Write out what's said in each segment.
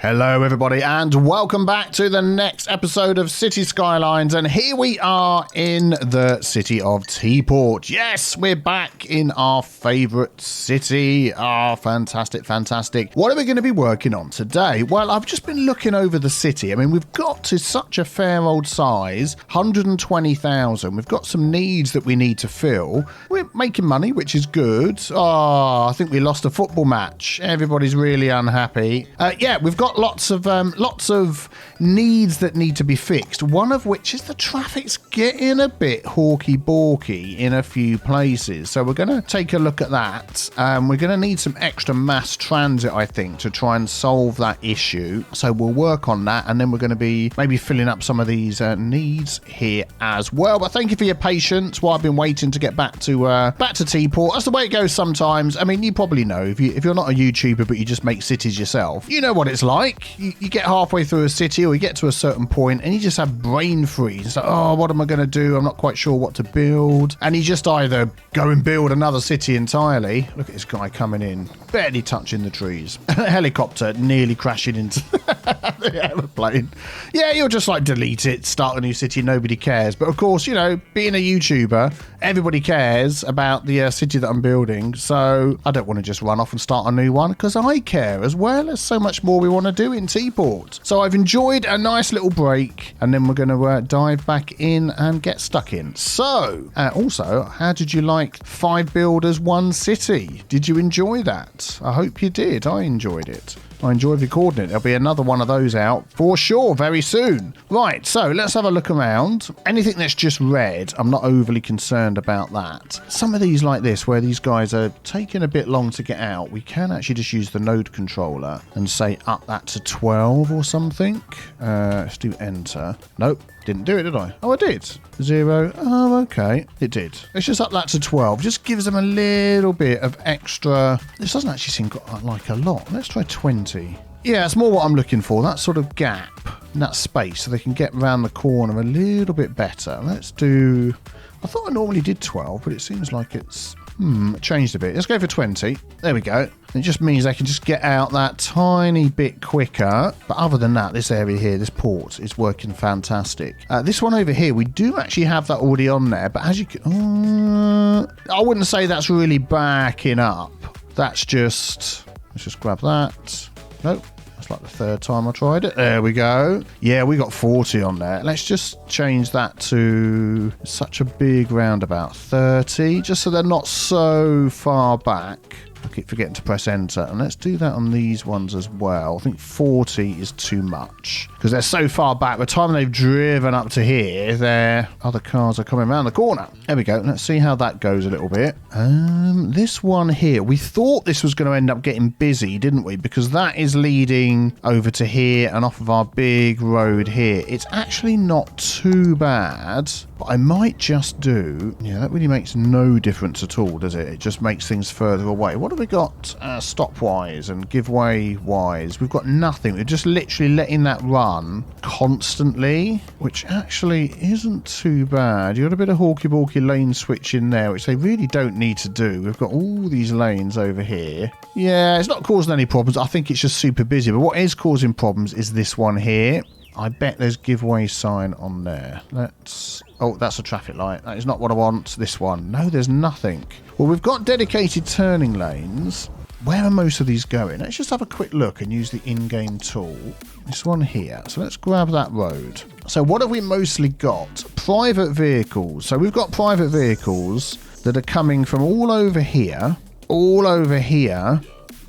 Hello everybody and welcome back to the next episode of Cities Skylines, and here we are in the city of TEAPORT. Yes, we're back in our favourite city. Fantastic. What are we going to be working on today? Well, I've just been looking over the city. I mean, we've got to such a fair old size, 120,000. We've got some needs that we need to fill. We're making money, which is good. I think we lost a football match. Everybody's really unhappy. Yeah, we've got lots of needs that need to be fixed, one of which is the traffic's getting a bit hawky-balky in a few places, so we're going to take a look at that. We're going to need some extra mass transit, I think, to try and solve that issue, so we'll work on that, and then we're going to be maybe filling up some of these needs here as well. But thank you for your patience while I've been waiting to get back to TEAPORT. That's the way it goes sometimes. I mean, you probably know, if you're not a YouTuber but you just make cities yourself, you know what it's like. You get halfway through a city, or you get to a certain point and you just have brain freeze. It's like, oh, what am I going to do? I'm not quite sure what to build. And you just either go and build another city entirely. Look at this guy coming in, barely touching the trees. A helicopter nearly crashing into the aeroplane. Yeah, you'll just like delete it, start a new city, nobody cares. But of course, you know, being a YouTuber, everybody cares about the city that I'm building. So I don't want to just run off and start a new one, because I care as well. There's so much more we want to do in TEAPORT. So I've enjoyed a nice little break, and then we're going to dive back in and get stuck in. So also, how did you like 5 builders, 1 city? Did you enjoy that? I hope you did. I enjoyed it. I enjoyed recording it. There'll be another one of those out for sure very soon. Right, so let's have a look around. Anything that's just red, I'm not overly concerned about that. Some of these like this, where these guys are taking a bit long to get out, we can actually just use the node controller and say up that to 12 or something. Let's do enter. Nope. Didn't do it, did I? Oh, I did. 0. Oh, okay. It did. Let's just up that to 12. Just gives them a little bit of extra. This doesn't actually seem like a lot. Let's try 20. Yeah, it's more what I'm looking for. That sort of gap in that space, so they can get around the corner a little bit better. Let's do... I thought I normally did 12, but it seems like it's... changed a bit. Let's go for 20. There we go. It just means they can just get out that tiny bit quicker. But other than that, this area here, this port, is working fantastic. This one over here, we do actually have that already on there. But as you can... I wouldn't say that's really backing up. That's just... Let's just grab that. Nope. That's like the 3rd time I tried it. There we go. Yeah, we got 40 on there. Let's just change that to such a big roundabout. 30, just so they're not so far back. I keep forgetting to press enter. And let's do that on these ones as well. I think 40 is too much, because they're so far back. By the time they've driven up to here, their other cars are coming around the corner. There we go. Let's see how that goes a little bit. This one here, we thought this was going to end up getting busy, didn't we? Because that is leading over to here and off of our big road here. It's actually not too bad, but I might just do... Yeah, that really makes no difference at all, does it? It just makes things further away. What have we got stop-wise and give-way-wise? We've got nothing. We're just literally letting that run constantly, which actually isn't too bad. You've got a bit of hawky-balky lane switch in there, which they really don't need to do. We've got all these lanes over here. Yeah, it's not causing any problems. I think it's just super busy. But what is causing problems is this one here. I bet there's giveaway sign on there. Let's... Oh, that's a traffic light. That is not what I want. This one. No, there's nothing. Well, we've got dedicated turning lanes. Where are most of these going? Let's just have a quick look and use the in-game tool. This one here. So let's grab that road. So what have we mostly got? Private vehicles. So we've got private vehicles that are coming from all over here. All over here.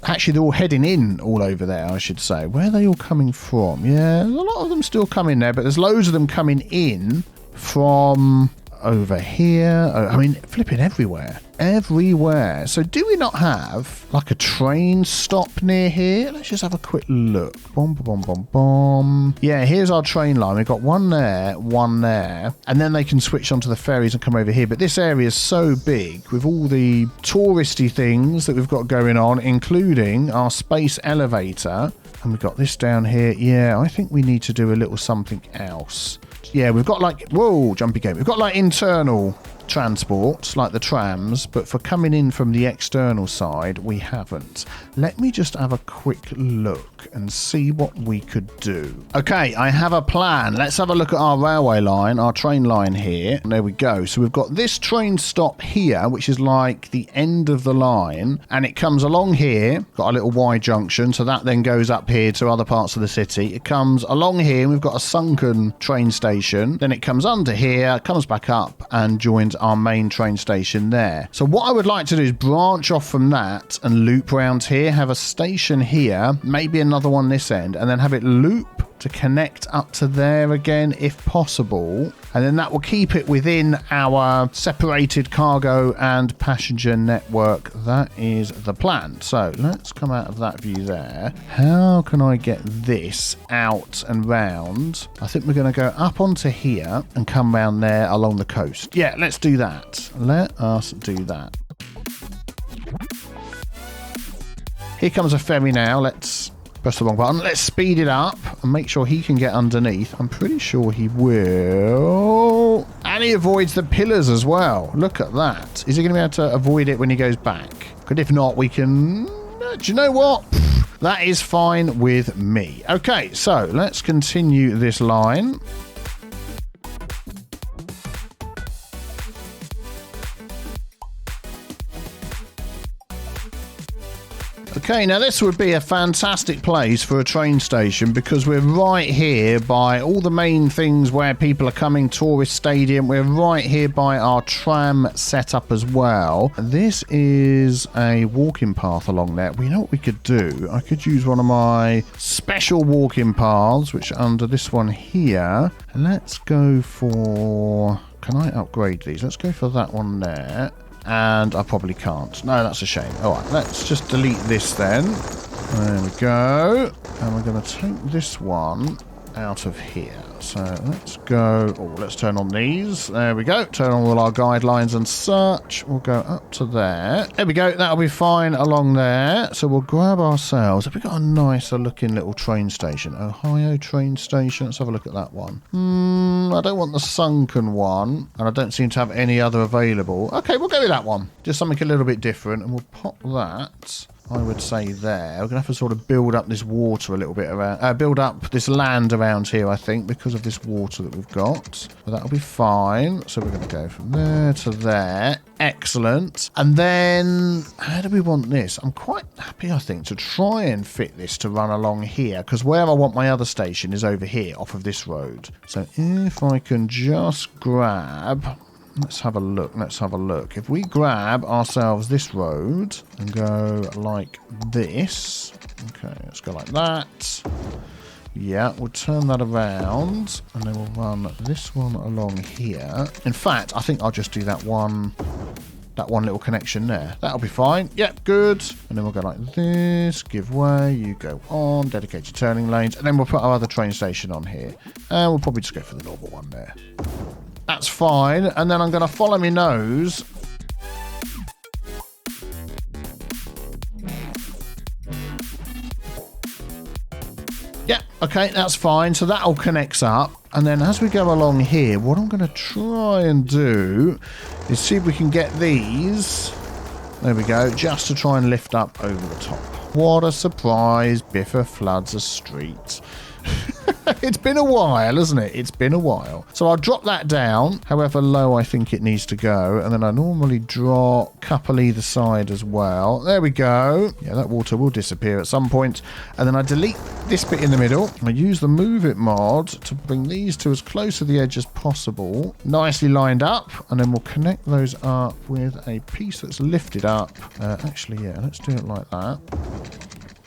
Actually, they're all heading in all over there, I should say. Where are they all coming from? Yeah, there's a lot of them still coming there, but there's loads of them coming in from over here. I mean, flipping everywhere. Everywhere. So do we not have like a train stop near here? Let's just have a quick look. Boom, boom, boom, boom. Yeah, here's our train line. We've got one there, and then they can switch onto the ferries and come over here. But this area is so big with all the touristy things that we've got going on, including our space elevator. And we've got this down here. Yeah, I think we need to do a little something else. Yeah, we've got like... Whoa, jumpy game. We've got like internal transport, like the trams, but for coming in from the external side, we haven't. Let me just have a quick look look and see what we could do. Okay, I have a plan. Let's have a look at our railway line, our train line here. And there we go. So we've got this train stop here, which is like the end of the line, and it comes along here. Got a little Y junction, so that then goes up here to other parts of the city. It comes along here, and we've got a sunken train station. Then it comes under here, comes back up, and joins our main train station there. So what I would like to do is branch off from that and loop around here, have a station here, maybe another one this end, and then have it loop to connect up to there again if possible, and then that will keep it within our separated cargo and passenger network. That is the plan. So let's come out of that view there. How can I get this out and round? I think we're going to go up onto here and come round there along the coast. Yeah, let's do that. Let us do that. Here comes a ferry now. Let's press the wrong button. Let's speed it up and make sure he can get underneath. I'm pretty sure he will. And he avoids the pillars as well. Look at that. Is he going to be able to avoid it when he goes back? But if not, we can... Do you know what? That is fine with me. Okay, so let's continue this line. Okay, now this would be a fantastic place for a train station because we're right here by all the main things where people are coming, tourist stadium. We're right here by our tram setup as well. This is a walking path along there. We know what we could do. I could use one of my special walking paths, which are under this one here. Let's go for... Can I upgrade these? Let's go for that one there. And I probably can't. No, that's a shame. All right, let's just delete this then. There we go. And we're going to take this one out of here. So let's go. Oh, let's turn on these. There we go. Turn on all our guidelines and such. We'll go up to there. There we go. That'll be fine along there. So we'll grab ourselves. Have we got a nicer looking little train station? Ohio train station. Let's have a look at that one. I don't want the sunken one. And I don't seem to have any other available. Okay, we'll go with that one. Just something a little bit different. And we'll pop that, I would say, there. We're going to have to sort of build up this water a little bit around, build up this land around here, I think, because of this water that we've got. But that'll be fine. So we're going to go from there to there. Excellent. And then, how do we want this? I'm quite happy, I think, to try and fit this to run along here, because where I want my other station is over here, off of this road. So if I can just grab... Let's have a look. Let's have a look. If we grab ourselves this road and go like this. Okay, let's go like that. Yeah, we'll turn that around and then we'll run this one along here. In fact, I think I'll just do that one little connection there. That'll be fine. Yep, good. And then we'll go like this, give way, you go on, dedicated turning lanes, and then we'll put our other train station on here. And we'll probably just go for the normal one there. That's fine. And then I'm going to follow my nose. Yeah, okay, that's fine. So that all connects up. And then as we go along here, what I'm going to try and do is see if we can get these. There we go. Just to try and lift up over the top. What a surprise. Biffa floods a street. It's been a while, hasn't it? It's been a while. So I'll drop that down, however low I think it needs to go. And then I normally draw a couple either side as well. There we go. Yeah, that water will disappear at some point. And then I delete this bit in the middle. I use the Move It mod to bring these two as close to the edge as possible. Nicely lined up. And then we'll connect those up with a piece that's lifted up. Actually, yeah, let's do it like that.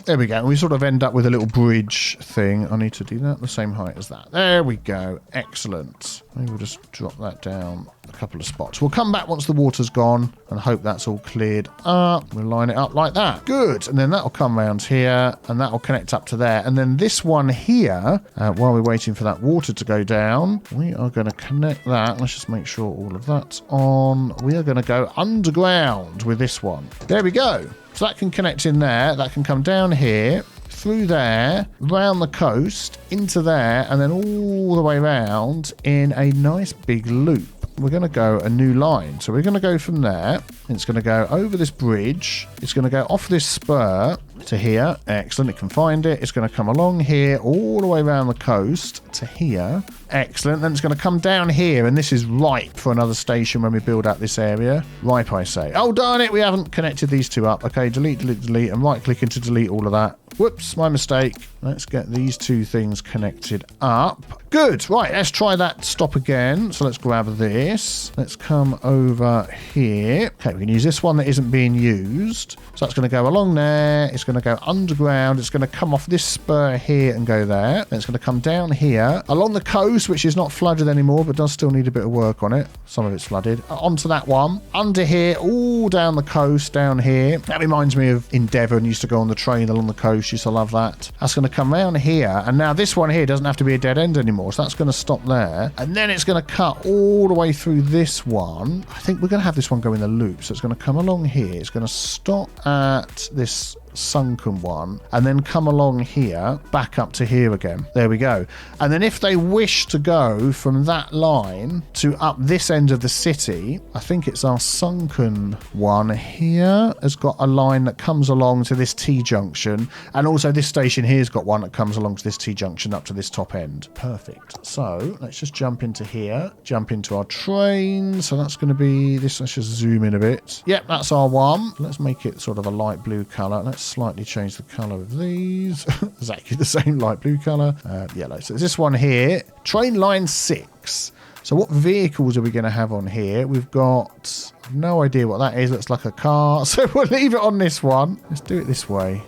There we go. We sort of end up with a little bridge thing. I need to do that the same height as that. There we go. Excellent. Maybe we'll just drop that down a couple of spots. We'll come back once the water's gone and hope that's all cleared up. We'll line it up like that. Good. And then that'll come round here and that'll connect up to there. And then this one here, while we're waiting for that water to go down, we are going to connect that. Let's just make sure all of that's on. We are going to go underground with this one. There we go. So that can connect in there, that can come down here, through there, round the coast, into there, and then all the way round in a nice big loop. We're going to go a new line. So we're going to go from there. It's going to go over this bridge. It's going to go off this spur. to here. Excellent. It can find it. It's going to come along here all the way around the coast to here. Excellent. Then it's going to come down here, and this is ripe for another station when we build out this area. Ripe, I say. Oh, darn it. We haven't connected these two up. Okay, delete, delete, delete, and right-clicking to delete all of that. Whoops, my mistake. Let's get these two things connected up. Good. Right, let's try that stop again. So let's grab this. Let's come over here. Okay, we can use this one that isn't being used. So that's going to go along there. It's going to go underground. It's going to come off this spur here and go there. Then it's going to come down here along the coast, which is not flooded anymore, but does still need a bit of work on it. Some of it's flooded. Onto that one. Under here, all down the coast, down here. That reminds me of in Devon. Used to go on the train along the coast. Used to love that. That's going to come around here. And now this one here doesn't have to be a dead end anymore. So that's going to stop there. And then it's going to cut all the way through this one. I think we're going to have this one go in the loop. So it's going to come along here. It's going to stop at this sunken one and then come along here back up to here again. There we go. And then if they wish to go from that line to up this end of the city, I think it's our sunken one here has got a line that comes along to this T-junction, and also this station here's got one that comes along to this T-junction up to this top end. Perfect. So let's just jump into here, jump into our train. So that's going to be this. Let's just zoom in a bit. Yep, that's our one. Let's make it sort of a light blue color. Let's slightly change the color of these. Exactly the same light blue color. Yellow. So this one here, train line 6. So what vehicles are we going to have on here? We've got no idea what that is. Looks like a car. So we'll leave it on this one. Let's do it this way.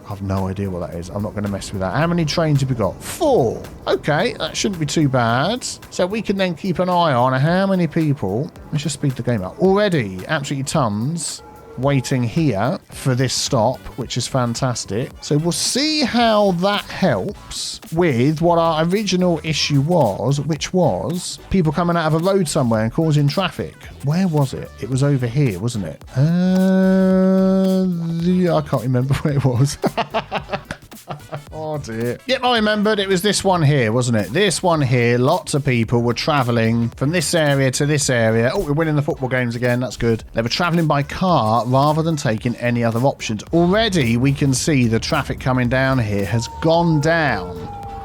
I've no idea what that is. I'm not going to mess with that. How many trains have we got? 4. Okay, that shouldn't be too bad. So we can then keep an eye on how many people. Let's just speed the game up. Already, absolutely tons waiting here for this stop, which is fantastic. So we'll see how that helps with what our original issue was, which was people coming out of a road somewhere and causing traffic. Where was it? It was over here, wasn't it? I can't remember where it was. Oh dear. Yep, I remembered. It was this one here, wasn't it? This one here. Lots of people were travelling from this area to this area. Oh, we're winning the football games again. That's good. They were travelling by car rather than taking any other options. Already we can see the traffic coming down here has gone down,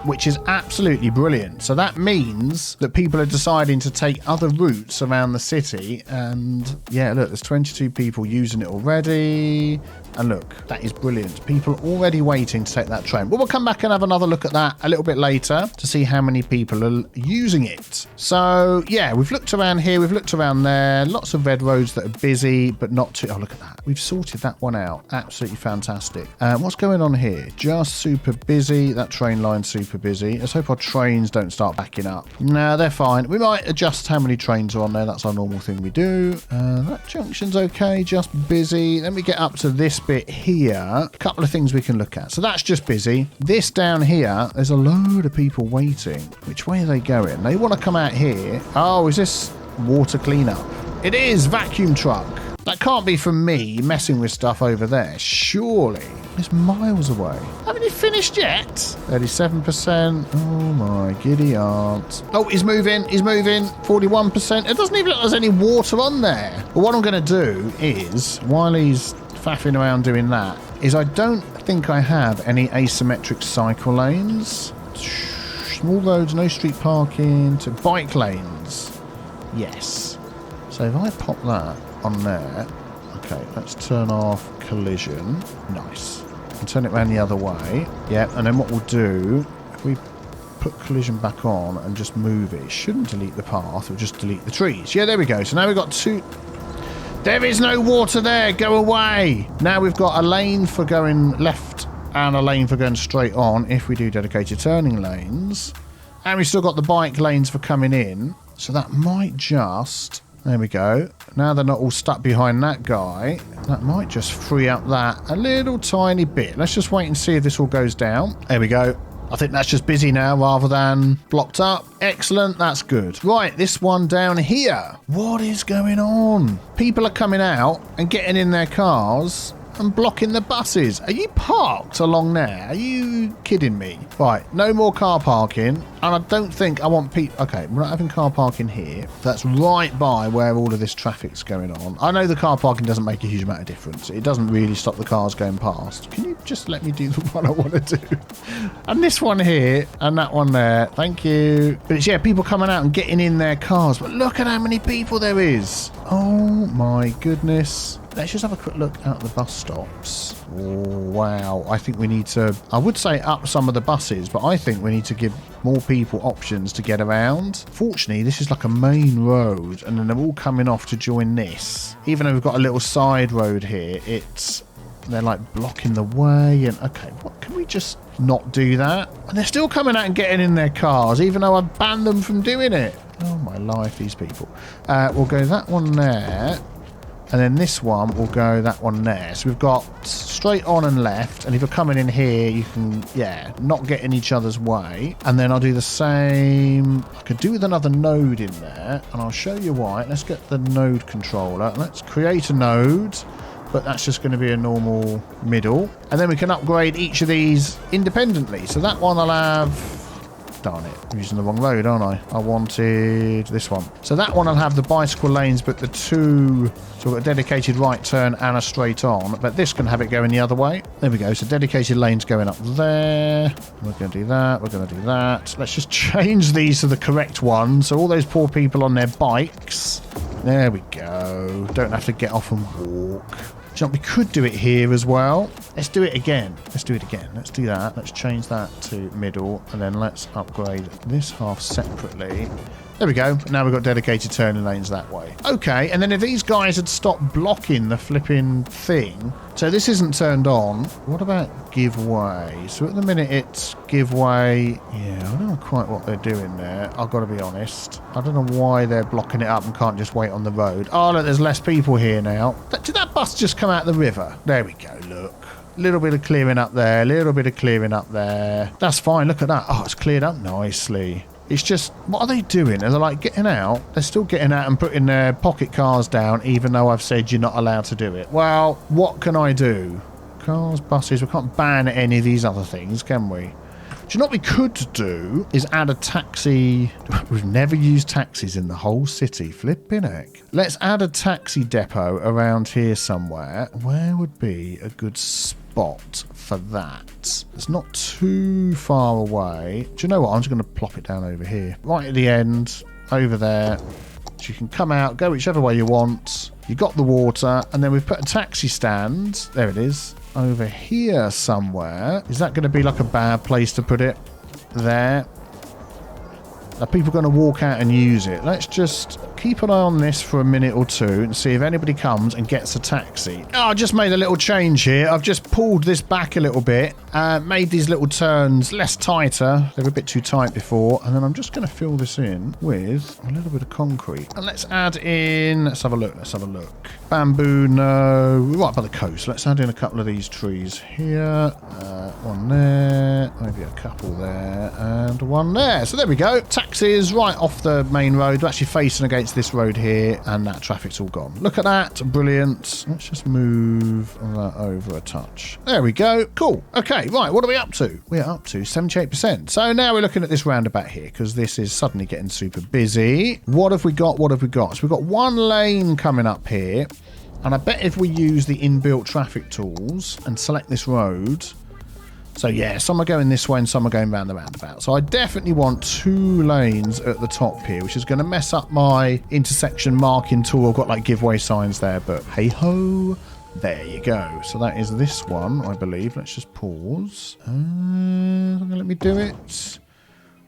which is absolutely brilliant. So that means that people are deciding to take other routes around the city. And yeah, look, there's 22 people using it already. And look, that is brilliant. People already waiting to take that train. Well, we'll come back and have another look at that a little bit later to see how many people are using it. So yeah, we've looked around here. We've looked around there. Lots of red roads that are busy, but not too... Oh, look at that. We've sorted that one out. Absolutely fantastic. What's going on here? Just super busy. That train line's super busy. Let's hope our trains don't start backing up. No, they're fine. We might adjust how many trains are on there. That's our normal thing we do. That junction's okay. Just busy. Then we get up to this bit here. A couple of things we can look at. So that's just busy. This down here, there's a load of people waiting. Which way are they going? They want to come out here. Oh, is this water cleanup? It is. Vacuum truck. That can't be from me messing with stuff over there. Surely. It's miles away. Haven't you finished yet? 37%. Oh my giddy aunt. Oh, he's moving. He's moving. 41%. It doesn't even look like there's any water on there. But what I'm going to do is, while he's faffing around doing that, is I don't think I have any asymmetric cycle lanes. Small roads, no street parking, to bike lanes. Yes. So if I pop that on there, okay, let's turn off collision. Nice. And turn it around the other way. Yeah, and then what we'll do, if we put collision back on and just move it, it shouldn't delete the path, it'll just delete the trees. Yeah, there we go. So now we've got two... There is no water there. Go away. Now we've got a lane for going left and a lane for going straight on if we do dedicated turning lanes. And we've still got the bike lanes for coming in. So that might just... There we go. Now they're not all stuck behind that guy. That might just free up that a little tiny bit. Let's just wait and see if this all goes down. There we go. I think that's just busy now rather than blocked up. Excellent. That's good. Right, this one down here. What is going on? People are coming out and getting in their cars and blocking the buses. Are you parked along there? Are you kidding me? Right, no more car parking. And I don't think I want people... Okay, we're not having car parking here. That's right by where all of this traffic's going on. I know the car parking doesn't make a huge amount of difference. It doesn't really stop the cars going past. Can you just let me do the one I want to do? And this one here and that one there. Thank you. But it's, yeah, people coming out and getting in their cars. But look at how many people there is. Oh, my goodness. Let's just have a quick look at the bus stops. Oh, wow. I think we need to... I would say up some of the buses, but I think we need to give more people options to get around. Fortunately, this is like a main road, and then they're all coming off to join this. Even though we've got a little side road here, they're like blocking the way. And okay, what can we just not do that? And they're still coming out and getting in their cars, even though I banned them from doing it. Oh, my life, these people. We'll go that one there. And then this one will go that one there. So we've got straight on and left. And if you're coming in here, you can, yeah, not get in each other's way. And then I'll do the same. I could do with another node in there. And I'll show you why. Let's get the node controller. Let's create a node. But that's just going to be a normal middle. And then we can upgrade each of these independently. So that one I'll have... Darn it, I'm using the wrong road, aren't I? I wanted this one. So that one I'll have the bicycle lanes, but the two... So we've got a dedicated right turn and a straight on. But this can have it going the other way. There we go. So dedicated lanes going up there. We're going to do that. We're going to do that. Let's just change these to the correct one. So all those poor people on their bikes. There we go. Don't have to get off and walk. You know, we could do it here as well. Let's do it again. Let's do it again. Let's do that. Let's change that to middle. And then let's upgrade this half separately. There we go. Now we've got dedicated turning lanes that way. Okay, and then if these guys had stopped blocking the flipping thing... So this isn't turned on. What about give way? So at the minute it's give way... Yeah, I don't know quite what they're doing there. I've got to be honest. I don't know why they're blocking it up and can't just wait on the road. Oh, look, there's less people here now. Did that bus just come out the river? There we go, look. A little bit of clearing up there. A little bit of clearing up there. That's fine. Look at that. Oh, it's cleared up nicely. It's just, what are they doing? Are they like getting out? They're still getting out and putting their pocket cars down, even though I've said you're not allowed to do it. Well, what can I do? Cars, buses, we can't ban any of these other things, can we? Do you know what we could do is add a taxi. We've never used taxis in the whole city. Flipping heck. Let's add a taxi depot around here somewhere. Where would be a good spot for that? It's not too far away. Do you know what? I'm just going to plop it down over here. Right at the end, over there. So you can come out, go whichever way you want. You got the water, and then we've put a taxi stand. There it is. Over here somewhere. Is that going to be like a bad place to put it? There. Are people going to walk out and use it? Let's just keep an eye on this for a minute or two and see if anybody comes and gets a taxi. Oh, I just made a little change here. I've just pulled this back a little bit, made these little turns less tighter. They were a bit too tight before. And then I'm just going to fill this in with a little bit of concrete. And let's add in... Let's have a look. Let's have a look. Bamboo, no. We're right by the coast. Let's add in a couple of these trees here. One there. Maybe a couple there. And one there. So there we go. Taxis right off the main road. We're actually facing against this road here, and that traffic's all gone. Look at that. Brilliant. Let's just move that over a touch. There we go. Cool. Okay, right. What are we up to? We're up to 78%. So now we're looking at this roundabout here, because this is suddenly getting super busy. What have we got? What have we got? So we've got one lane coming up here, and I bet if we use the inbuilt traffic tools and select this road... So yeah, some are going this way and some are going round the roundabout. So I definitely want 2 lanes at the top here, which is going to mess up my intersection marking tool. I've got like giveaway signs there, but hey ho, there you go. So that is this one, I believe. Let's just pause. Let me do it.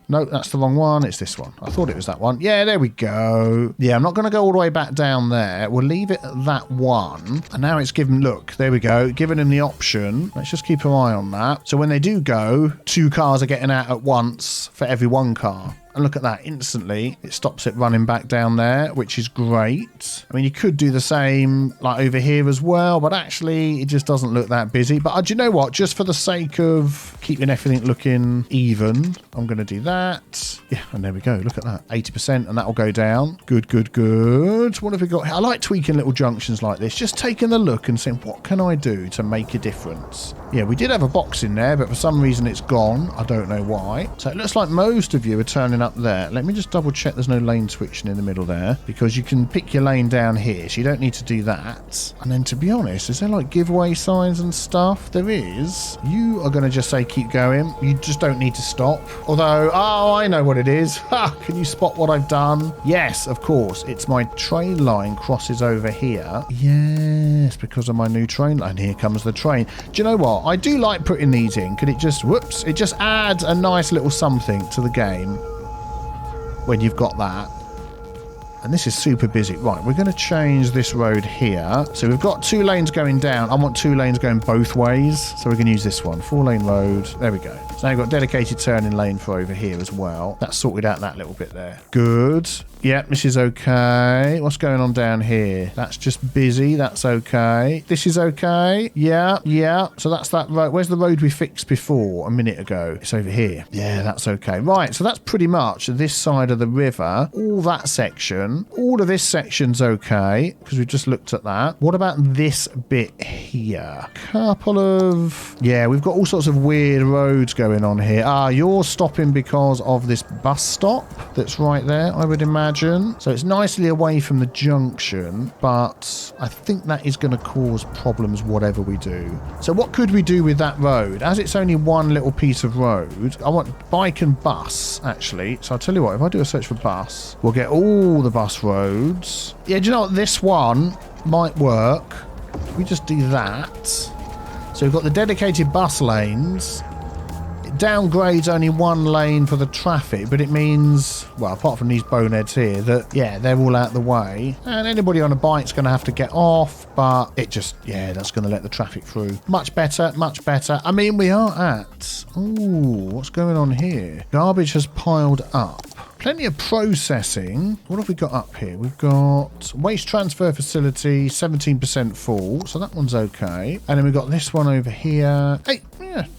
No, that's the wrong one. It's this one. I thought it was that one. Yeah, there we go. Yeah, I'm not going to go all the way back down there. We'll leave it at that one. And now it's given, look, there we go. Giving him the option. Let's just keep an eye on that. So when they do go, 2 cars are getting out at once for every 1 car. And look at that, instantly it stops it running back down there, which is great. I mean, you could do the same like over here as well, but actually it just doesn't look that busy. But do you know what? Just for the sake of keeping everything looking even, I'm going to do that. Yeah, and there we go. Look at that, 80%, and that will go down. Good, good, good. What have we got? I like tweaking little junctions like this, just taking a look and saying, what can I do to make a difference? Yeah, we did have a box in there, but for some reason it's gone. I don't know why. So it looks like most of you are turning up there. Let me just double check there's no lane switching in the middle there, because you can pick your lane down here, so you don't need to do that. And then, to be honest, is there like giveaway signs and stuff? There is. You are going to just say keep going. You just don't need to stop. Although, oh, I know what it is. Ha! Can you spot what I've done? Yes, of course. It's my train line crosses over here. Yes, because of my new train line. Here comes the train. Do you know what? I do like putting these in. Could it just, whoops, it just adds a nice little something to the game when you've got that. And this is super busy. Right, we're going to change this road here. So we've got 2 lanes going down. I want 2 lanes going both ways. So we're going to use this one. 4-lane road. There we go. So now we've got dedicated turning lane for over here as well. That sorted out that little bit there. Good. Yeah, this is okay. What's going on down here? That's just busy. That's okay. This is okay. Yeah, yeah. So that's that road. Where's the road we fixed before a minute ago? It's over here. Yeah, that's okay. Right, so that's pretty much this side of the river. All that section. All of this section's okay, because we've just looked at that. What about this bit here? Couple of... Yeah, we've got all sorts of weird roads going on here. Ah, you're stopping because of this bus stop that's right there, I would imagine. So it's nicely away from the junction, but I think that is going to cause problems whatever we do. So what could we do with that road? As it's only one little piece of road, I want bike and bus, actually. So I'll tell you what, if I do a search for bus, we'll get all the bus roads. Yeah, do you know what? This one might work. If we just do that. So we've got the dedicated bus lanes. Downgrades only 1 lane for the traffic, but it means, well, apart from these boneheads here, that, yeah, they're all out the way. And anybody on a bike's going to have to get off, but it just, yeah, that's going to let the traffic through. Much better, much better. I mean, we are at... Ooh, what's going on here? Garbage has piled up. Plenty of processing. What have we got up here? We've got waste transfer facility, 17% full. So that one's okay. And then we've got this one over here.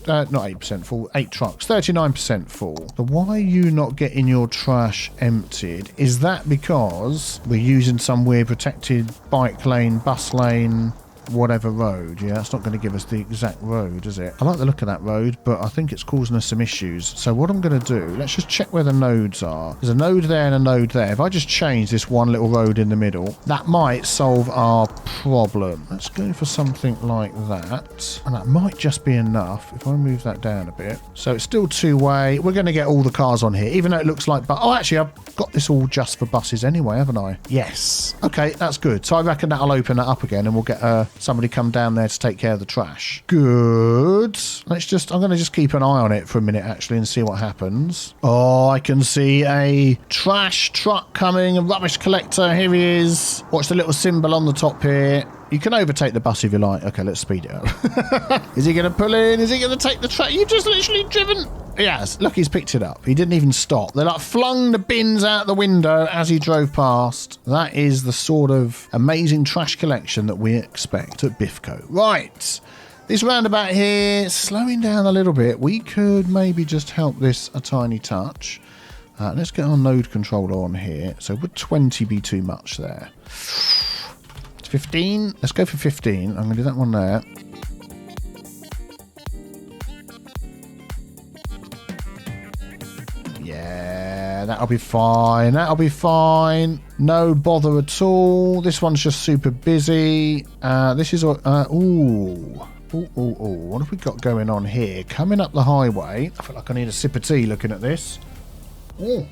Not 8% full, 8 trucks, 39% full. So why are you not getting your trash emptied? Is that because we're using some weird protected bike lane, bus lane, whatever road? Yeah, it's not going to give us the exact road, is it? I like the look of that road, but I think it's causing us some issues. So what I'm going to do, let's just check where the nodes are. There's a node there and a node there. If I just change this one little road in the middle, that might solve our problem. Let's go for something like that. And that might just be enough if I move that down a bit. So it's still 2-way. We're going to get all the cars on here, even though it looks like... Oh, actually, I've got this all just for buses anyway, haven't I? Yes. Okay, that's good. So I reckon that'll open it up again and we'll get somebody come down there to take care of the trash. Good. I'm going to just keep an eye on it for a minute, actually, and see what happens. Oh, I can see a trash truck coming, a rubbish collector. Here he is. Watch the little symbol on the top here. You can overtake the bus if you like. Okay, let's speed it up. Is he going to pull in? Is he going to take the track? You've just literally driven... Yes, look, he's picked it up. He didn't even stop. They like flung the bins out the window as he drove past. That is the sort of amazing trash collection that we expect at Bifco. Right. This roundabout here, slowing down a little bit. We could maybe just help this a tiny touch. Let's get our node controller on here. So would 20 be too much there? 15? Let's go for 15. I'm going to do that one there. Yeah, that'll be fine. That'll be fine. No bother at all. This one's just super busy. This is... What have we got going on here? Coming up the highway. I feel like I need a sip of tea looking at this. Ooh.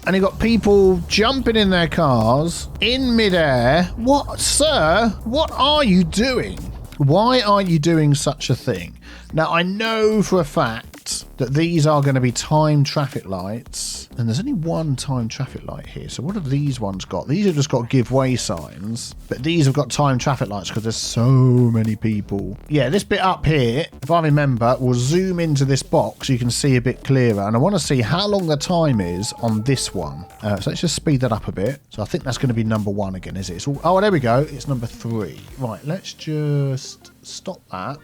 And you've got people jumping in their cars in midair. What, sir? What are you doing? Why are you doing such a thing? Now, I know for a fact that these are going to be timed traffic lights. And there's only one timed traffic light here. So what have these ones got? These have just got give way signs. But these have got timed traffic lights because there's so many people. Yeah, this bit up here, if I remember, we'll zoom into this box so you can see a bit clearer. And I want to see how long the time is on this one. So let's just speed that up a bit. So I think that's going to be number 1 again, is it? It's all, oh, there we go. It's number 3. Right, let's just stop that.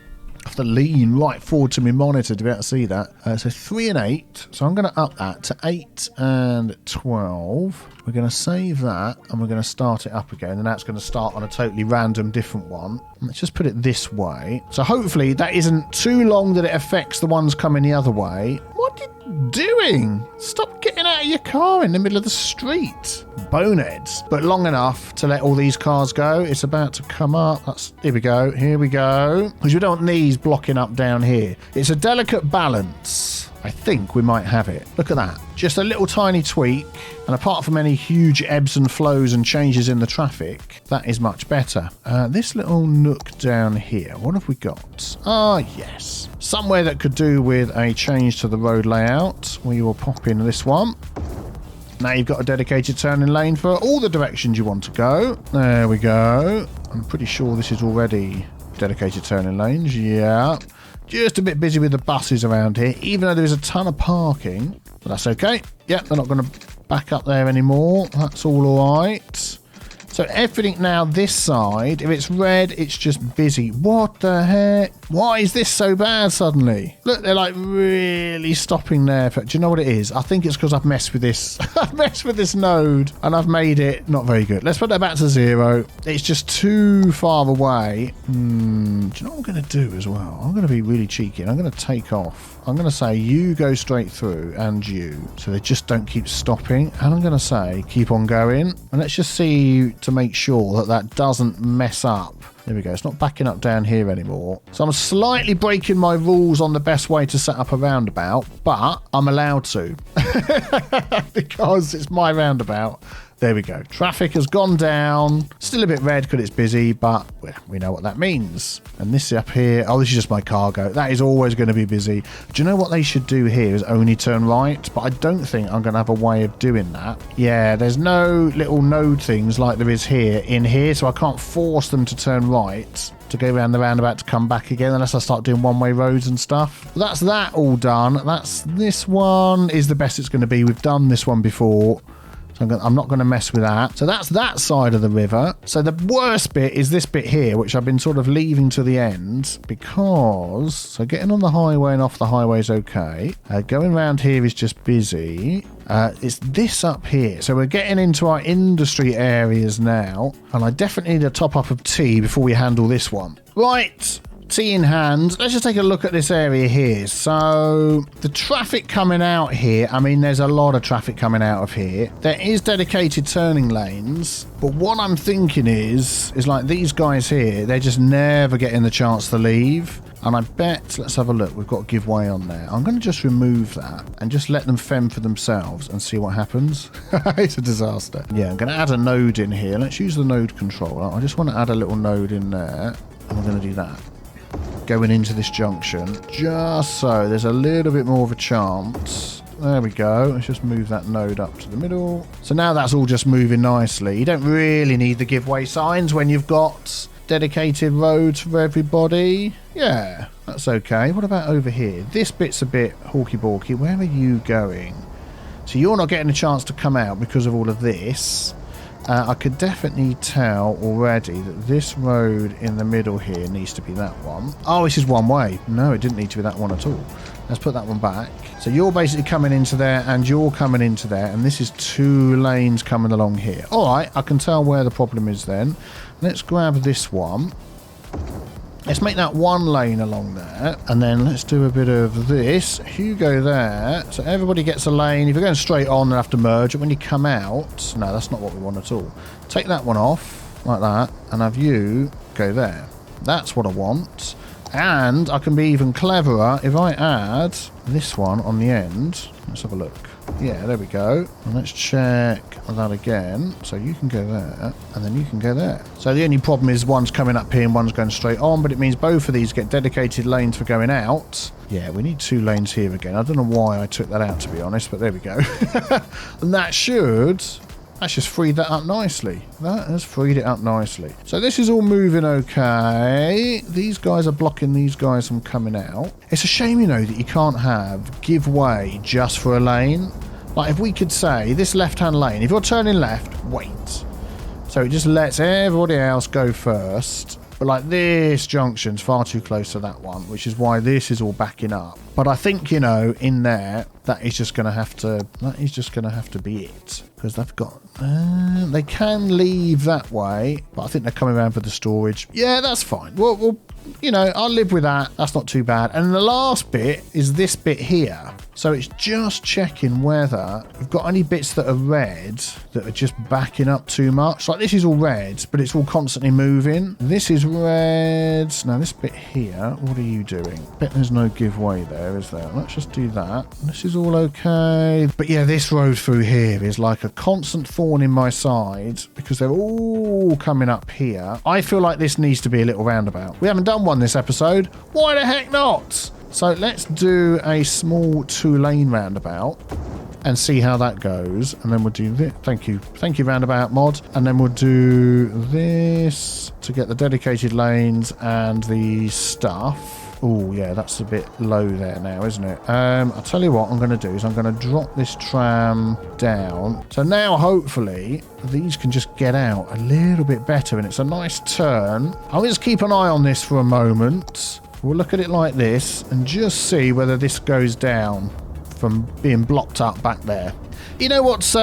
I have to lean right forward to my monitor to be able to see that. So 3 and 8. So I'm going to up that to 8 and 12. We're going to save that and we're going to start it up again. And that's going to start on a totally random different one. Let's just put it this way. So hopefully that isn't too long that it affects the ones coming the other way. What are you doing? Stop getting out of your car in the middle of the street. Boneheads. But long enough to let all these cars go. It's about to come up. Here we go. Here we go. Because we don't want these blocking up down here. It's a delicate balance. I think we might have it. Look at that. Just a little tiny tweak. And apart from any huge ebbs and flows and changes in the traffic, that is much better. This little nook down here, what have we got? Ah, yes. Somewhere that could do with a change to the road layout. We will pop in this one. Now you've got a dedicated turning lane for all the directions you want to go. There we go. I'm pretty sure this is already dedicated turning lanes. Yeah. Just a bit busy with the buses around here, even though there is a ton of parking. But that's okay. Yep, they're not going to back up there anymore. That's all right. So everything now this side, if it's red, it's just busy. What the heck? Why is this so bad suddenly? Look, they're like really stopping there. Do you know what it is? I think it's because I've messed with this. I've messed with this node and I've made it not very good. Let's put that back to 0. It's just too far away. Do you know what I'm going to do as well? I'm going to be really cheeky and I'm going to take off. I'm going to say you go straight through and you, so they just don't keep stopping. And I'm going to say keep on going. And let's just see to make sure that that doesn't mess up. There we go. It's not backing up down here anymore. So I'm slightly breaking my rules on the best way to set up a roundabout, but I'm allowed to because it's my roundabout. There we go. Traffic has gone down. Still a bit red because it's busy, but we know what that means. And this up here, oh, this is just my cargo. That is always going to be busy. Do you know what they should do here is only turn right? But I don't think I'm going to have a way of doing that. Yeah, there's no little node things like there is here in here, so I can't force them to turn right to go around the roundabout to come back again unless I start doing one-way roads and stuff. But that's that all done. This one is the best it's going to be. We've done this one before. I'm not going to mess with that. So that's that side of the river. So the worst bit is this bit here, which I've been sort of leaving to the end because... So getting on the highway and off the highway is okay. Going around here is just busy. It's this up here. So we're getting into our industry areas now. And I definitely need a top up of tea before we handle this one. Right. Tea in hand. Let's just take a look at this area here. So the traffic coming out here, I mean, there's a lot of traffic coming out of here. There is dedicated turning lanes, but what I'm thinking is like these guys here, they're just never getting the chance to leave. And I bet, let's have a look, we've got give way on there. I'm going to just remove that and just let them fend for themselves and see what happens. It's a disaster. Yeah, I'm going to add a node in here. Let's use the node controller. I just want to add a little node in there. And we're going to do that. Going into this junction, just so there's a little bit more of a chance. There we go. Let's just move that node up to the middle. So now that's all just moving nicely. You don't really need the giveaway signs when you've got dedicated roads for everybody. Yeah, that's okay. What about over here? This bit's a bit hawky-balky. Where are you going? So you're not getting a chance to come out because of all of this. I could definitely tell already that this road in the middle here needs to be that one. Oh, this is one way. No, it didn't need to be that one at all. Let's put that one back. So you're basically coming into there and you're coming into there. And this is 2 lanes coming along here. All right, I can tell where the problem is then. Let's grab this one. Let's make that 1 lane along there. And then let's do a bit of this. You go there. So everybody gets a lane. If you're going straight on, they'll have to merge. And when you come out... No, that's not what we want at all. Take that one off, like that. And have you go there. That's what I want. And I can be even cleverer if I add this one on the end. Let's have a look. Yeah, there we go. And let's check that again. So you can go there, and then you can go there. So the only problem is one's coming up here and one's going straight on, but it means both of these get dedicated lanes for going out. Yeah, we need 2 lanes here again. I don't know why I took that out, to be honest, but there we go. And that should... That's just freed that up nicely. That has freed it up nicely. So this is all moving okay. These guys are blocking these guys from coming out. It's a shame, you know, that you can't have give way just for a lane. Like if we could say this left-hand lane, if you're turning left, wait. So it just lets everybody else go first. But like this junction's far too close to that one, which is why this is all backing up. But I think, you know, in there, that is just going to have to be it. Because they've got... they can leave that way, but I think they're coming around for the storage. Yeah, that's fine. Well, you know, I'll live with that. That's not too bad. And the last bit is this bit here. So it's just checking whether we've got any bits that are red that are just backing up too much. Like this is all red, but it's all constantly moving. This is red. Now this bit here, what are you doing? Bet there's no giveaway there, is there? Let's just do that. This is all okay. But yeah, this road through here is like a constant thorn in my side because they're all coming up here. I feel like this needs to be a little roundabout. We haven't done one this episode. Why the heck not? So let's do a small 2-lane roundabout and see how that goes. And then we'll do this. Thank you, roundabout mod. And then we'll do this to get the dedicated lanes and the stuff. Oh, yeah, that's a bit low there now, isn't it? I'll tell you what I'm going to do is I'm going to drop this tram down. So now, hopefully, these can just get out a little bit better. And it's a nice turn. I'll just keep an eye on this for a moment. We'll look at it like this and just see whether this goes down from being blocked up back there. You know what's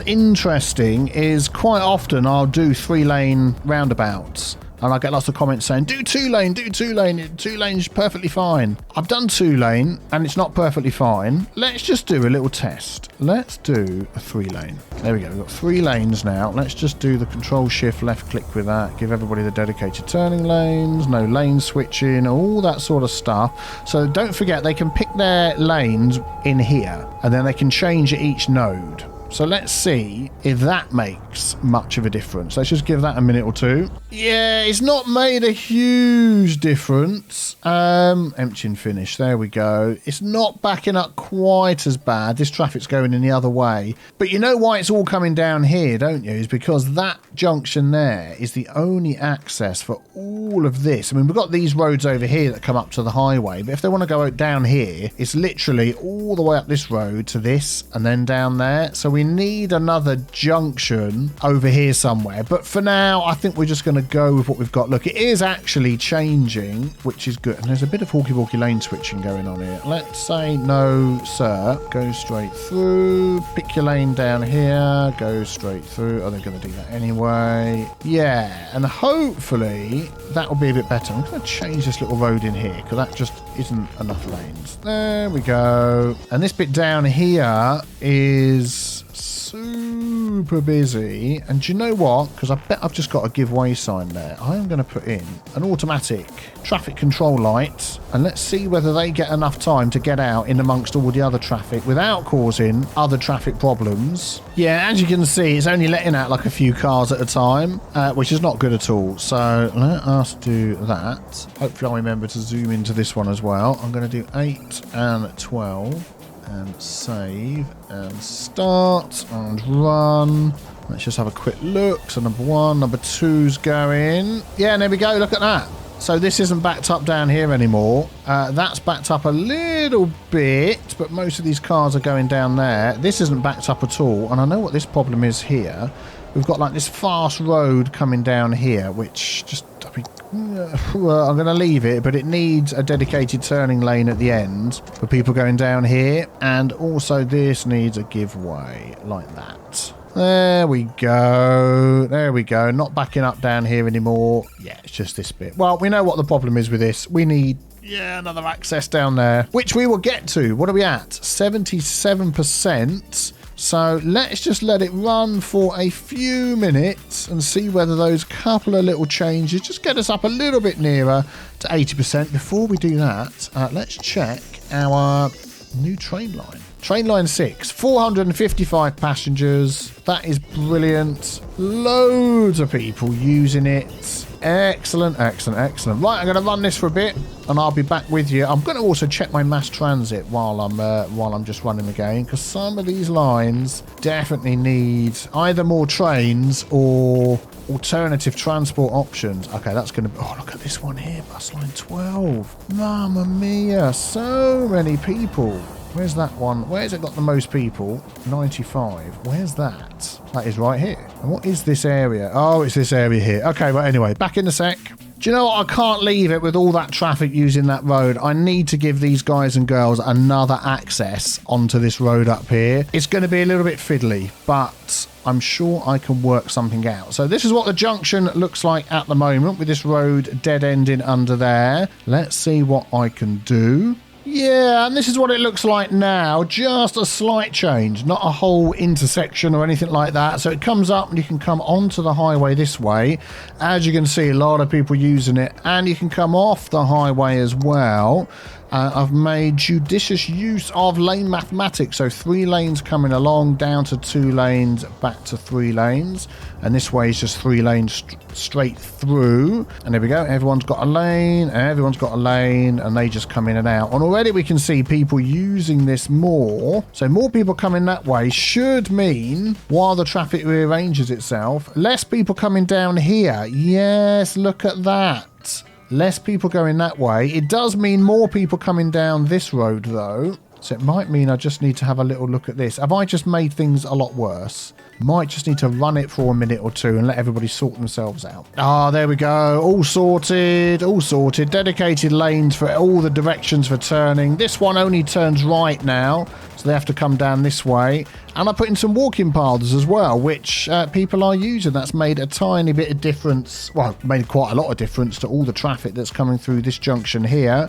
interesting is quite often I'll do 3-lane roundabouts. And I get lots of comments saying, do 2-lane, 2-lane's perfectly fine. I've done 2-lane and it's not perfectly fine. Let's just do a little test. Let's do a 3-lane. There we go, we've got 3 lanes now. Let's just do the control shift left click with that. Give everybody the dedicated turning lanes, no lane switching, all that sort of stuff. So don't forget, they can pick their lanes in here and then they can change at each node. So let's see if that makes much of a difference. Let's just give that a minute or two. Yeah, it's not made a huge difference. Empty and finish. There we go. It's not backing up quite as bad. This traffic's going in the other way. But you know why it's all coming down here, don't you? Is because that junction there is the only access for all of this. I mean, we've got these roads over here that come up to the highway. But if they want to go down here, it's literally all the way up this road to this and then down there. So we need another junction over here somewhere, but for now I think we're just going to go with what we've got. Look, it is actually changing, which is good, and there's a bit of walkie-walkie lane switching going on here. Let's say no sir, go straight through, pick your lane down here, go straight through. Oh, they're going to do that anyway. Yeah, and hopefully that will be a bit better. I'm going to change this little road in here because that just isn't enough lanes. There we go. And this bit down here is super busy, and do you know what, because I bet I've just got a giveaway sign there. I am going to put in an automatic traffic control light, and let's see whether they get enough time to get out in amongst all the other traffic without causing other traffic problems. Yeah, as you can see, it's only letting out like a few cars at a time, which is not good at all. So let us do that. Hopefully I'll remember to zoom into this one as well. I'm going to do 8 and 12 and save and start and run. Let's just have a quick look. So number 1, number 2's going. Yeah, and there we go. Look at that. So this isn't backed up down here anymore. That's backed up a little bit, but most of these cars are going down there. This isn't backed up at all. And I know what this problem is here. We've got like this fast road coming down here, which just, I mean, I'm going to leave it, but it needs a dedicated turning lane at the end for people going down here. And also this needs a giveaway like that. There we go. There we go. Not backing up down here anymore. Yeah, it's just this bit. Well, we know what the problem is with this. We need, yeah, another access down there, which we will get to. What are we at? 77%. So let's just let it run for a few minutes and see whether those couple of little changes just get us up a little bit nearer to 80%. Before we do that, let's check our new train line. Train line 6, 455 passengers. That is brilliant. Loads of people using it. Excellent, excellent, excellent. Right, I'm going to run this for a bit and I'll be back with you. I'm going to also check my mass transit while I'm just running the game, because some of these lines definitely need either more trains or alternative transport options. Okay, that's going to be... Oh, look at this one here. Bus line 12. Mamma mia. So many people. Where's that one? Where's it got the most people? 95. Where's that? That is right here. And what is this area? Oh, it's this area here. Okay, but anyway, back in a sec. Do you know what? I can't leave it with all that traffic using that road. I need to give these guys and girls another access onto this road up here. It's going to be a little bit fiddly, but I'm sure I can work something out. So this is what the junction looks like at the moment with this road dead ending under there. Let's see what I can do. Yeah, and this is what it looks like now. Just a slight change, not a whole intersection or anything like that. So it comes up and you can come onto the highway this way. As you can see, a lot of people using it. And you can come off the highway as well. I've made judicious use of lane mathematics. So 3 lanes coming along, down to 2 lanes, back to 3 lanes. And this way is just 3 lanes straight through. And there we go. Everyone's got a lane. Everyone's got a lane. And they just come in and out. And already we can see people using this more. So more people coming that way should mean, while the traffic rearranges itself, less people coming down here. Yes, look at that. Less people going that way. It does mean more people coming down this road, though. So it might mean I just need to have a little look at this. Have I just made things a lot worse? Might just need to run it for a minute or two and let everybody sort themselves out. Ah, there we go. All sorted. All sorted. Dedicated lanes for all the directions for turning. This one only turns right now, so they have to come down this way. And I put in some walking paths as well, which people are using. That's made a tiny bit of difference. Well, made quite a lot of difference to all the traffic that's coming through this junction here.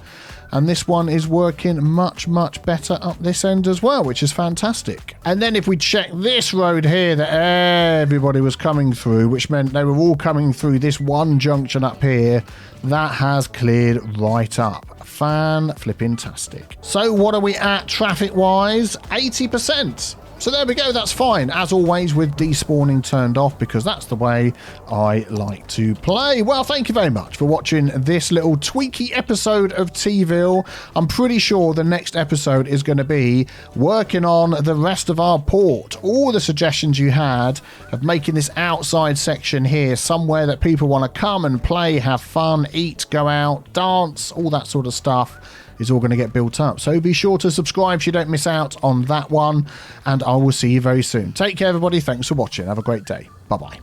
And this one is working much, much better up this end as well, which is fantastic. And then if we check this road here that everybody was coming through, which meant they were all coming through this one junction up here, that has cleared right up. Fan-flipping-tastic. So what are we at traffic-wise? 80%. So there we go, that's fine. As always, with despawning turned off, because that's the way I like to play. Well, thank you very much for watching this little tweaky episode of TeaVille. I'm pretty sure the next episode is going to be working on the rest of our port. All the suggestions you had of making this outside section here somewhere that people want to come and play, have fun, eat, go out, dance, all that sort of stuff is all going to get built up. So be sure to subscribe so you don't miss out on that one. And I will see you very soon. Take care, everybody. Thanks for watching. Have a great day. Bye-bye.